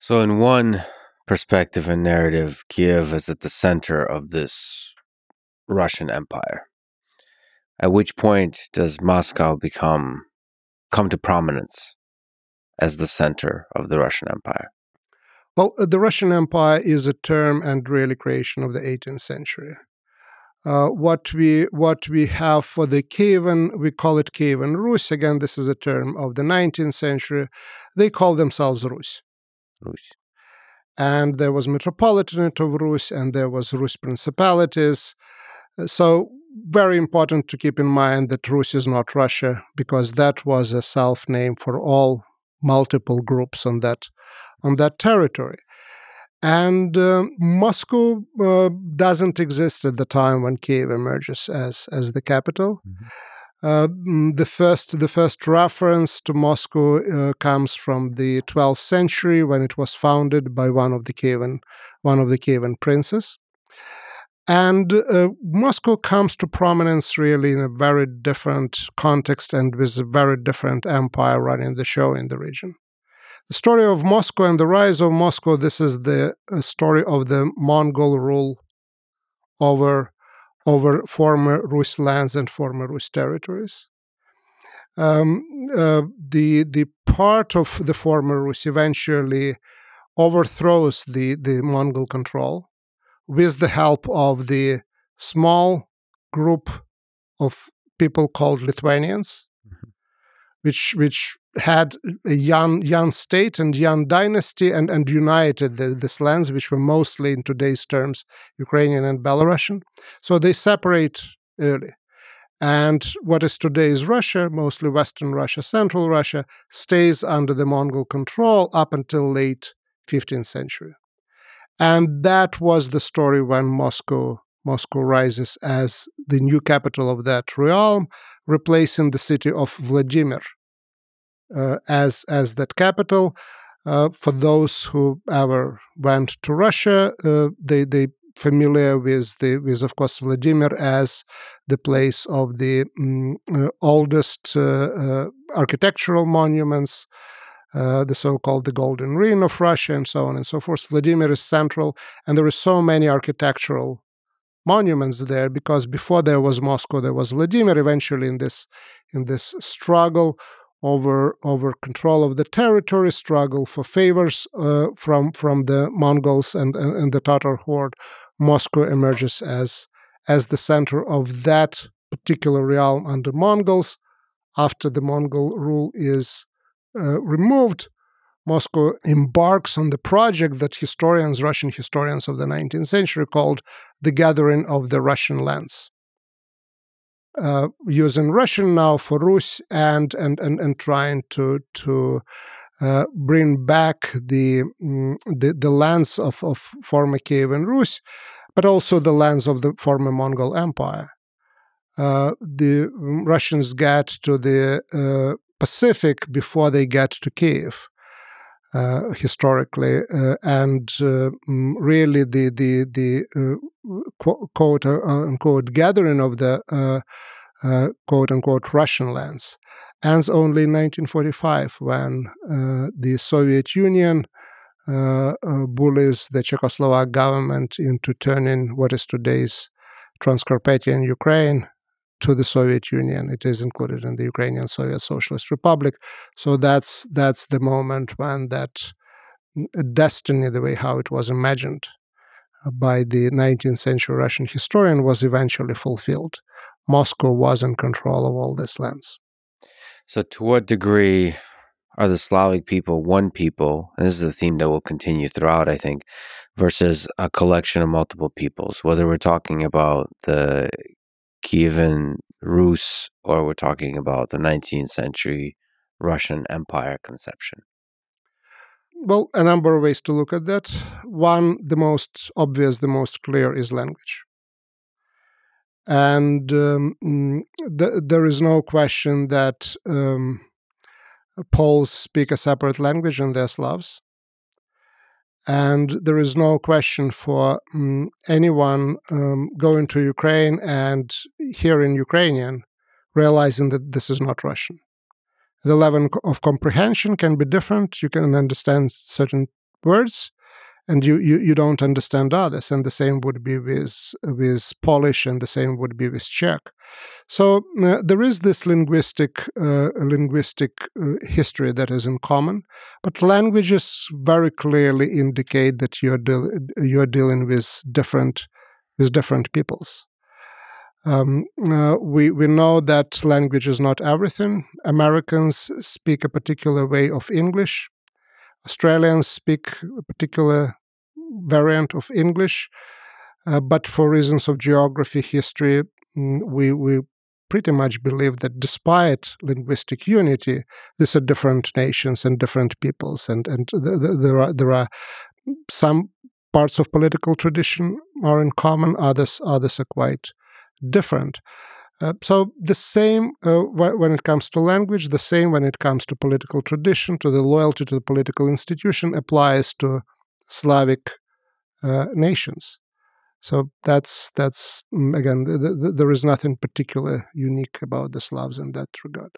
So, in one perspective and narrative, Kiev is at the center of this Russian Empire. At which point does Moscow come to prominence as the center of the Russian Empire? Well, the Russian Empire is a term and really creation of the 18th century. What we have for the Kievan, we call it Kievan Rus. Again, this is a term of the 19th century. They call themselves Rus. Rus. And there was Metropolitanate of Rus, and there was Rus principalities. So very important to keep in mind that Rus is not Russia, because that was a self-name for all multiple groups on that territory. And Moscow doesn't exist at the time when Kiev emerges as the capital. Mm-hmm. The first reference to Moscow comes from the 12th century, when it was founded by one of the Kievan princes. And Moscow comes to prominence really in a very different context and with a very different empire running the show in the region. The story of Moscow and the rise of Moscow, this is the story of the Mongol rule over former Rus lands and former Rus territories. The part of the former Rus eventually overthrows the Mongol control with the help of the small group of people called Lithuanians, which had a Yan state and Yan dynasty and united these lands, which were mostly, in today's terms, Ukrainian and Belarusian. So they separate early. And what is today's Russia, mostly Western Russia, Central Russia, stays under the Mongol control up until late 15th century. And that was the story when Moscow rises as the new capital of that realm, replacing the city of Vladimir as that capital. For those who ever went to Russia, they familiar with of course Vladimir as the place of the oldest architectural monuments, the so-called the Golden Ring of Russia, and so on and so forth. Vladimir is central, and there are so many architectural monuments there because before there was Moscow, there was Vladimir. Eventually, in this struggle over control of the territory, struggle for favors from the Mongols and the Tatar horde, Moscow emerges as the center of that particular realm under Mongols. After the Mongol rule is removed, Moscow embarks on the project that Russian historians of the 19th century called the gathering of the Russian lands. Using Russian now for Rus and trying to bring back the lands of former Kievan Rus, but also the lands of the former Mongol Empire. The Russians get to the Pacific before they get to Kiev, historically, and really the quote unquote gathering of the quote unquote Russian lands ends only in 1945 when the Soviet Union bullies the Czechoslovak government into turning what is today's Transcarpathian Ukraine to the Soviet Union. It is included in the Ukrainian Soviet Socialist Republic. So that's the moment when that destiny, the way how it was imagined by the 19th century Russian historian, was eventually fulfilled. Moscow was in control of all these lands. So to what degree are the Slavic people one people, and this is a theme that will continue throughout, I think, versus a collection of multiple peoples, whether we're talking about the Kievan Rus or we're talking about the 19th century Russian Empire conception? Well, a number of ways to look at that. One, the most obvious, the most clear, is language. And there is no question that Poles speak a separate language and they're Slavs. And there is no question for anyone going to Ukraine and hearing Ukrainian, realizing that this is not Russian. The level of comprehension can be different. You can understand certain words, and you don't understand others. And the same would be with Polish, and the same would be with Czech. So there is this linguistic history that is in common, but languages very clearly indicate that you're dealing with different peoples. We know that language is not everything. Americans speak a particular way of English. Australians speak a particular variant of English, but for reasons of geography, history, we pretty much believe that despite linguistic unity, these are different nations and different peoples, and there are some parts of political tradition are in common, others are quite different. So the same when it comes to language, the same when it comes to political tradition, to the loyalty to the political institution, applies to Slavic nations. So that's again, there is nothing particular unique about the Slavs in that regard.